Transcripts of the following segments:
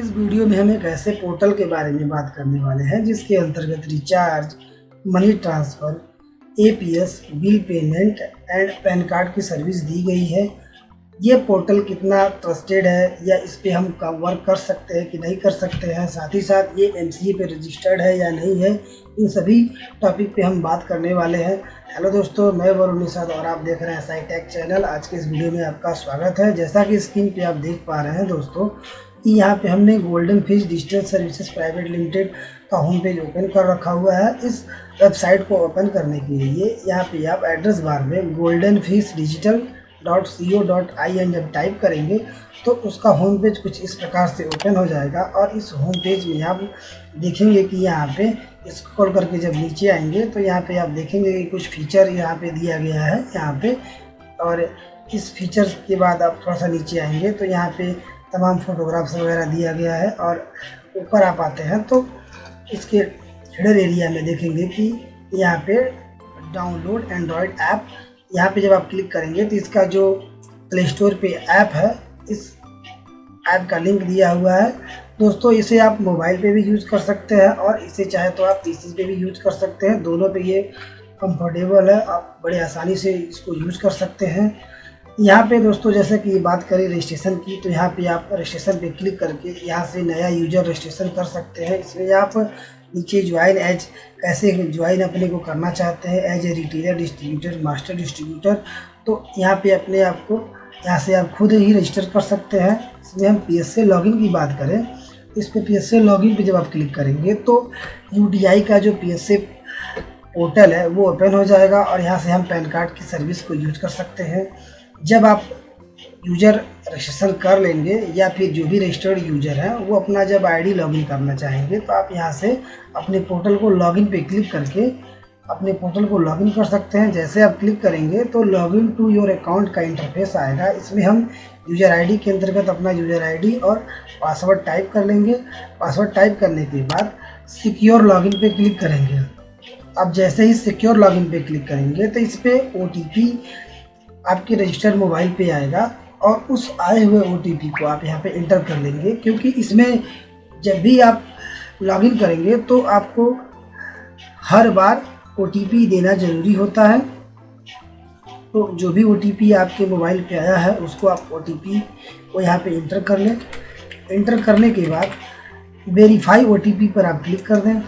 इस वीडियो में हम एक ऐसे पोर्टल के बारे में बात करने वाले हैं जिसके अंतर्गत recharge, money transfer, APS, bill payment and pan card की सर्विस दी गई है। ये पोर्टल कितना ट्रस्टेड है या इस पे हम वर्क कर सकते हैं कि नहीं कर सकते हैं, साथ ही साथ ये एमसीए पे रजिस्टर्ड है या नहीं है, इन सभी टॉपिक पे हम बात करने वाले हैं। हेलो दोस्तों, मैं वरुण निषाद और आप देख रहे हैं साई टेक चैनल। आज के इस वीडियो में आपका स्वागत है। जैसा कि स्क्रीन पे आप देख पा रहे हैं दोस्तों कि यहाँ पे हमने golden fish digital services private limited का होम पेज ओपन कर रखा हुआ है। इस वेबसाइट को ओपन करने के लिए यहाँ पे आप एड्रेस बार में goldenfishdigital.co.in जब टाइप करेंगे तो उसका होम पेज कुछ इस प्रकार से ओपन हो जाएगा। और इस होम पेज में आप देखेंगे कि यहाँ पे स्क्रॉल करके जब नीचे आएंगे तो यहाँ पे आप देखेंगे कि कुछ फीचर यहाँ पे दिया गया है यहाँ पे। और इस फीचर्स के बाद आप थोड़ा सा नीचे आएंगे तो यहाँ पे तमाम फोटोग्राफ्स वगैरह दिया गया है। और ऊपर आप आते हैं तो इसके हेडर एरिया में देखेंगे कि यहाँ पे डाउनलोड एंड्रॉयड ऐप, यहाँ पे जब आप क्लिक करेंगे तो इसका जो प्ले स्टोर पे ऐप है, इस ऐप का लिंक दिया हुआ है दोस्तों। इसे आप मोबाइल पे भी यूज़ कर सकते हैं और इसे चाहे तो आप पीसी पे भी यूज़ कर सकते हैं। दोनों पे ये कंफर्टेबल है, आप बड़े आसानी से इसको यूज़ कर सकते हैं। यहाँ पे दोस्तों जैसे कि बात करें रजिस्ट्रेशन की, तो यहाँ पे आप रजिस्ट्रेशन पे क्लिक करके यहाँ से नया यूजर रजिस्ट्रेशन कर सकते हैं। इसमें आप नीचे ज्वाइन एज, कैसे ज्वाइन अपने को करना चाहते हैं, as a retailer, distributor, master distributor, तो यहाँ पे अपने आप को यहाँ से आप खुद ही रजिस्टर कर सकते हैं। इसमें हम पीएसए लॉगिन की बात करें, इस पर पीएसए लॉगिन पे जब आप क्लिक करेंगे तो यूटीआई का जो पीएसए पोर्टल है वो ओपन हो जाएगा और यहाँ से हम पैन कार्ड की सर्विस को यूज कर सकते हैं। जब आप यूज़र रजिस्ट्रेशन कर लेंगे या फिर जो भी रजिस्टर्ड यूज़र है वो अपना जब आईडी लॉगिन करना चाहेंगे तो आप यहाँ से अपने पोर्टल को लॉगिन पे क्लिक करके अपने पोर्टल को लॉगिन कर सकते हैं। जैसे आप क्लिक करेंगे तो लॉगिन टू योर अकाउंट का इंटरफेस आएगा। इसमें हम यूज़र आईडी के अंतर्गत अपना यूज़र आईडी और पासवर्ड टाइप कर लेंगे। पासवर्ड टाइप करने के बाद सिक्योर लॉगिन पे क्लिक करेंगे। अब जैसे ही सिक्योर लॉगिन पे क्लिक करेंगे तो इस पर OTP आपके रजिस्टर्ड मोबाइल पे आएगा और उस आए हुए OTP को आप यहाँ पे इंटर कर लेंगे, क्योंकि इसमें जब भी आप लॉगिन करेंगे तो आपको हर बार OTP देना ज़रूरी होता है। तो जो भी OTP आपके मोबाइल पे आया है उसको आप OTP को यहाँ पे इंटर कर लें। इंटर करने के बाद वेरीफाई OTP पर आप क्लिक कर दें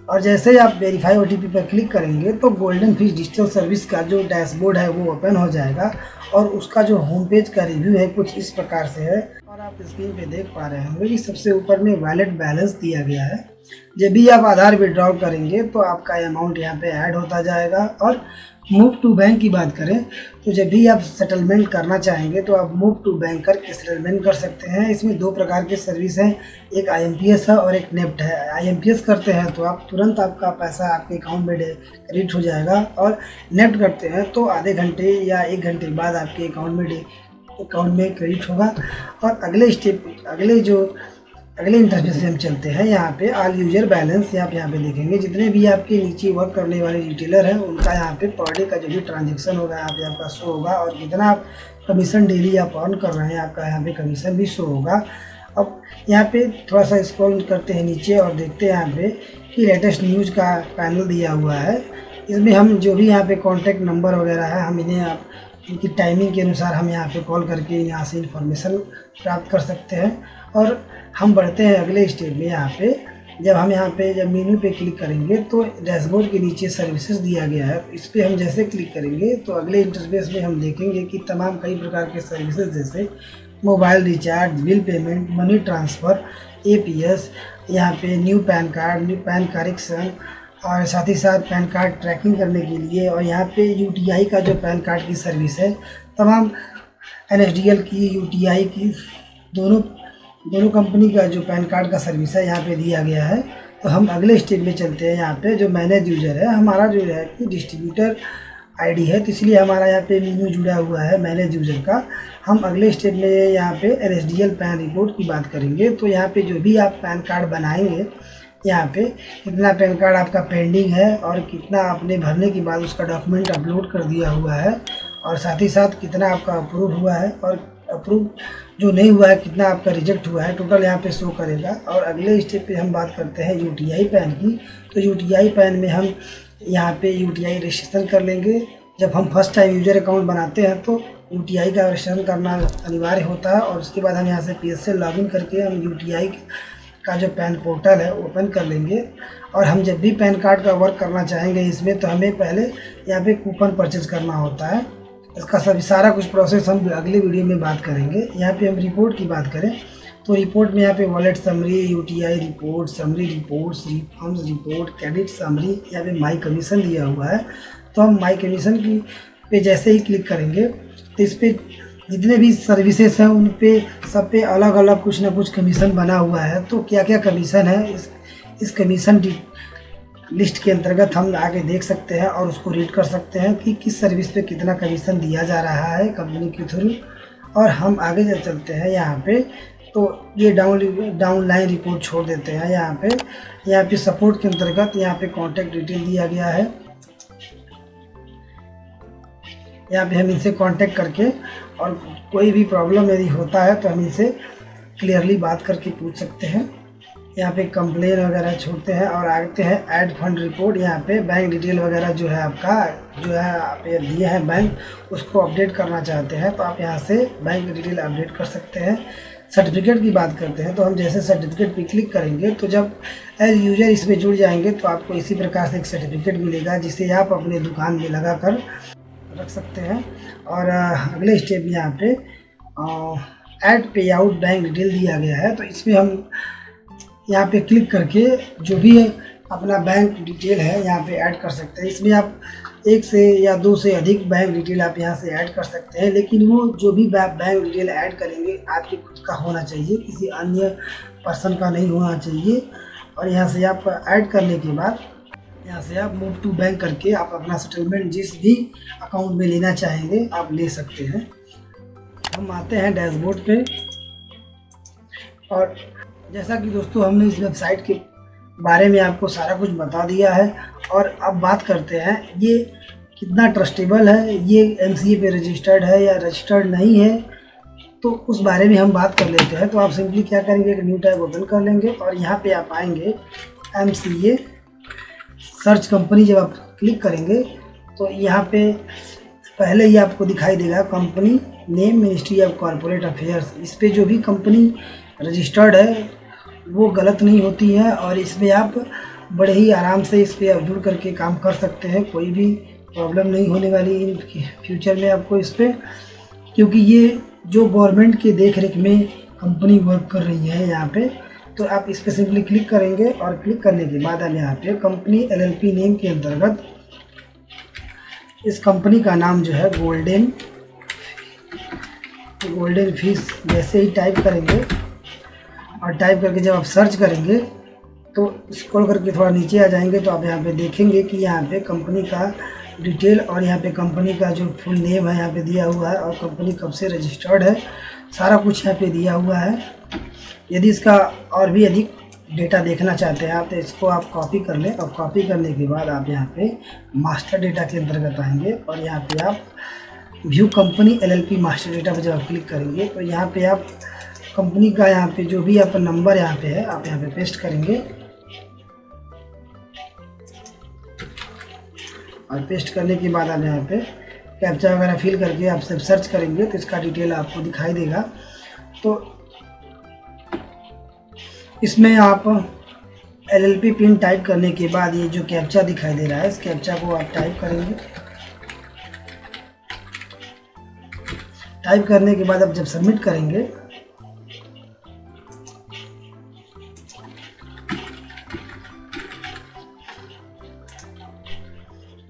और जैसे ही आप वेरीफाई OTP पर क्लिक करेंगे तो गोल्डन फिश डिजिटल सर्विस का जो डैशबोर्ड है वो ओपन हो जाएगा और उसका जो होम पेज का रिव्यू है कुछ इस प्रकार से है। और आप स्क्रीन पे देख पा रहे होंगे कि सबसे ऊपर में वैलेट बैलेंस दिया गया है। जब भी आप आधार विड्रॉ करेंगे तो आपका अमाउंट यहाँ पे ऐड होता जाएगा। और मूव टू बैंक की बात करें तो जब भी आप सेटलमेंट करना चाहेंगे तो आप मूव टू बैंक करके सेटलमेंट कर सकते हैं। इसमें दो प्रकार की सर्विस हैं, एक IMPS है और एक नेफ्ट है। IMPS करते हैं तो आप तुरंत आपका पैसा आपके अकाउंट में क्रेडिट हो जाएगा और नेफ्ट करते हैं तो आधे घंटे या 1 घंटे बाद आपके अकाउंट में क्रेडिट होगा। और अगले इंटरफेस से हम चलते हैं। यहाँ पे ऑल यूजर बैलेंस आप यहाँ पे देखेंगे। जितने भी आपके नीचे वर्क करने वाले रिटेलर हैं उनका यहाँ पे पर डे का जो भी ट्रांजेक्शन होगा यहाँ पे आपका शो होगा और कितना आप कमीशन डेली आप अर्न कर रहे हैं आपका यहाँ पे कमीशन भी शो होगा। अब यहाँ पे थोड़ा सा स्क्रॉल करते हैं नीचे और देखते हैं यहाँ पे कि लेटेस्ट न्यूज़ का पैनल दिया हुआ है। इसमें हम जो भी यहाँ पे कॉन्टैक्ट नंबर वगैरह है हम इन्हें आप इनकी टाइमिंग के अनुसार हम यहाँ पे कॉल करके यहाँ से इंफॉर्मेशन प्राप्त कर सकते हैं। और हम बढ़ते हैं अगले स्टेप में। यहाँ पे जब मेन्यू पे क्लिक करेंगे तो डैशबोर्ड के नीचे सर्विसेज दिया गया है। इस पर हम जैसे क्लिक करेंगे तो अगले इंटरफेस में हम देखेंगे कि तमाम कई प्रकार के सर्विसेज जैसे mobile recharge, bill payment, money transfer, APS, यहाँ पे न्यू पैन करेक्शन और साथ ही साथ पैन कार्ड ट्रैकिंग करने के लिए, और यहाँ पे UTI का जो पैन कार्ड की सर्विस है, तमाम NSDL की, UTI की, दोनों कंपनी का जो पैन कार्ड का सर्विस है यहाँ पे दिया गया है। तो हम अगले स्टेप में चलते हैं। यहाँ पे जो मैनेज यूज़र है, हमारा जो है कि डिस्ट्रीब्यूटर ID है तो इसलिए हमारा यहाँ पे मेन्यू जुड़ा हुआ है मैनेज यूज़र का। हम अगले स्टेप में यहाँ पे NSDL पैन रिपोर्ट की बात करेंगे। तो यहाँ पे जो भी आप पैन कार्ड बनाएंगे, यहाँ पे कितना पैन कार्ड आपका पेंडिंग है और कितना आपने भरने के बाद उसका डॉक्यूमेंट अपलोड कर दिया हुआ है और साथ ही साथ कितना आपका अप्रूव हुआ है और अप्रूव जो नहीं हुआ है, कितना आपका रिजेक्ट हुआ है, टोटल यहाँ पे शो करेगा। और अगले स्टेप पे हम बात करते हैं यूटीआई पैन की। तो यूटीआई पैन में हम यहाँ पे यूटीआई रजिस्ट्रेशन कर लेंगे। जब हम फर्स्ट टाइम यूजर अकाउंट बनाते हैं तो यूटीआई का रजिस्ट्रेशन करना अनिवार्य होता है, और उसके बाद हम यहाँ से PSL लॉगिन करके हम यूटीआई का जो पैन पोर्टल है ओपन कर लेंगे। और हम जब भी पैन कार्ड का वर्क करना चाहेंगे इसमें, तो हमें पहले यहाँ पे कूपन परचेज करना होता है। इसका सारा कुछ प्रोसेस हम अगले वीडियो में बात करेंगे। यहाँ पे हम रिपोर्ट की बात करें तो रिपोर्ट में यहाँ पे wallet summary, UTI report, summary reports, refunds report, credit summary, यहाँ पे माई कमीशन दिया हुआ है। तो हम माई कमीशन की पे जैसे ही क्लिक करेंगे तो इस पर जितने भी सर्विसेज हैं उन पे सब पे अलग अलग कुछ ना कुछ कमीशन बना हुआ है। तो क्या क्या कमीशन है इस कमीशन लिस्ट के अंतर्गत हम आगे देख सकते हैं और उसको रीड कर सकते हैं कि किस सर्विस पे कितना कमीशन दिया जा रहा है कंपनी के थ्रू। और हम आगे जब चलते हैं यहाँ पे तो ये डाउन लाइन रिपोर्ट छोड़ देते हैं। यहाँ पे सपोर्ट के अंतर्गत यहाँ पे कॉन्टैक्ट डिटेल दिया गया है। यहाँ पे हम इनसे कांटेक्ट करके और कोई भी प्रॉब्लम यदि होता है तो हम इनसे क्लियरली बात करके पूछ सकते हैं। यहाँ पे कंप्लेन वगैरह छोड़ते हैं और आते हैं ऐड फंड रिपोर्ट। यहाँ पे बैंक डिटेल वगैरह जो है आपका जो है आप दिए हैं बैंक, उसको अपडेट करना चाहते हैं तो आप यहाँ से बैंक डिटेल अपडेट कर सकते हैं। सर्टिफिकेट की बात करते हैं तो हम जैसे सर्टिफिकेट पे क्लिक करेंगे तो जब एज यूजर इसमें जुड़ जाएंगे तो आपको इसी प्रकार से एक सर्टिफिकेट मिलेगा जिसे आप अपने दुकान में लगा कर रख सकते हैं। और अगले स्टेप यहाँ पे ऐड पे आउट बैंक डिटेल दिया गया है, तो इसमें हम यहाँ पे क्लिक करके जो भी अपना बैंक डिटेल है यहाँ पे ऐड कर सकते हैं। इसमें आप 1 से या 2 से अधिक बैंक डिटेल आप यहाँ से ऐड कर सकते हैं, लेकिन वो जो भी बैंक डिटेल ऐड करेंगे आपके खुद का होना चाहिए, किसी अन्य पर्सन का नहीं होना चाहिए। और यहाँ से आप ऐड करने के बाद यहाँ से आप मूव टू बैंक करके आप अपना सेटलमेंट जिस भी अकाउंट में लेना चाहेंगे आप ले सकते हैं। हम आते हैं डैशबोर्ड पे, और जैसा कि दोस्तों हमने इस वेबसाइट के बारे में आपको सारा कुछ बता दिया है। और अब बात करते हैं ये कितना ट्रस्टेबल है, ये MCA पे रजिस्टर्ड है या रजिस्टर्ड नहीं है, तो उस बारे में हम बात कर लेते हैं। तो आप सिंपली क्या करेंगे, एक न्यू टैब ओपन कर लेंगे और यहाँ पे आप आएंगे MCA सर्च कंपनी। जब आप क्लिक करेंगे तो यहाँ पे पहले ही आपको दिखाई देगा company name ministry of corporate affairs. इस पर जो भी कंपनी रजिस्टर्ड है वो गलत नहीं होती है, और इसमें आप बड़े ही आराम से इस पर आप जुड़ करके काम कर सकते हैं। कोई भी प्रॉब्लम नहीं होने वाली इन फ्यूचर में आपको इस पर, क्योंकि ये जो गवर्नमेंट के देख रेख में कंपनी वर्क कर रही है यहाँ पे। तो आप इस पर सिंपली क्लिक करेंगे और क्लिक करने के बाद हम यहाँ पे कंपनी LLP नेम के अंतर्गत इस कंपनी का नाम जो है गोल्डन फिश जैसे ही टाइप करेंगे, और टाइप करके जब आप सर्च करेंगे तो स्क्रॉल करके थोड़ा नीचे आ जाएंगे तो आप यहाँ पे देखेंगे कि यहाँ पे कंपनी का डिटेल और यहाँ पे कंपनी का जो फुल नेम है यहाँ पे दिया हुआ है, और कंपनी कब से रजिस्टर्ड है सारा कुछ यहाँ पे दिया हुआ है। यदि इसका और भी अधिक डेटा देखना चाहते हैं आप तो इसको आप कॉपी कर लें, और कॉपी करने के बाद आप यहाँ पे मास्टर डेटा के अंतर्गत आएंगे और यहाँ पे आप view company LLP master data पर जब आप क्लिक करेंगे तो यहाँ पे आप कंपनी का यहाँ पे जो भी आपका नंबर यहाँ पे है आप यहाँ पे पेस्ट करेंगे, और पेस्ट करने के बाद आप यहाँ पे कैप्चा वगैरह फिल करके आप सब सर्च करेंगे तो इसका डिटेल आपको दिखाई देगा। तो इसमें आप LLP पिन टाइप करने के बाद ये जो कैप्चा दिखाई दे रहा है इस कैप्चा को आप टाइप करेंगे। टाइप करने के बाद आप जब सबमिट करेंगे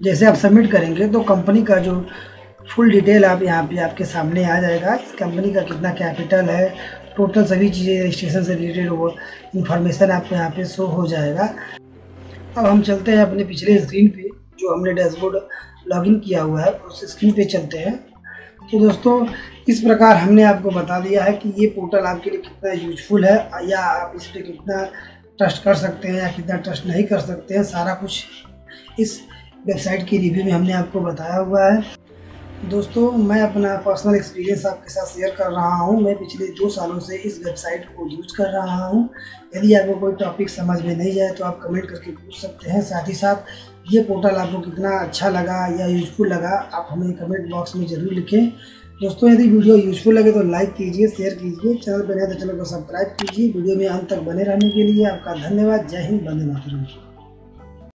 जैसे आप सबमिट करेंगे तो कंपनी का जो फुल डिटेल आप यहाँ पे आपके सामने आ जाएगा। इस कंपनी का कितना कैपिटल है, टोटल सभी चीज़ें रजिस्ट्रेशन से रिलेटेड वो इन्फॉर्मेशन आपको यहाँ पे शो हो जाएगा। अब हम चलते हैं अपने पिछले स्क्रीन पे जो हमने डैशबोर्ड लॉगिन किया हुआ है उस स्क्रीन पे चलते हैं। तो दोस्तों इस प्रकार हमने आपको बता दिया है कि ये पोर्टल आपके लिए कितना यूजफुल है, या आप इस पर कितना ट्रस्ट कर सकते हैं या कितना ट्रस्ट नहीं कर सकते हैं, सारा कुछ इस वेबसाइट की रिव्यू में हमने आपको बताया हुआ है। दोस्तों मैं अपना पर्सनल एक्सपीरियंस आपके साथ शेयर कर रहा हूं। मैं पिछले 2 सालों से इस वेबसाइट को यूज कर रहा हूं। यदि आपको कोई टॉपिक समझ में नहीं जाए तो आप कमेंट करके पूछ सकते हैं। साथ ही साथ ये पोर्टल आपको कितना अच्छा लगा या यूजफुल लगा आप हमें कमेंट बॉक्स में ज़रूर लिखें। दोस्तों यदि वीडियो यूजफुल लगे तो लाइक कीजिए, शेयर कीजिए, चैनल पर नए तो चैनल को सब्सक्राइब कीजिए। वीडियो में अंत तक बने रहने के लिए आपका धन्यवाद। जय हिंद, वंदे मातरम।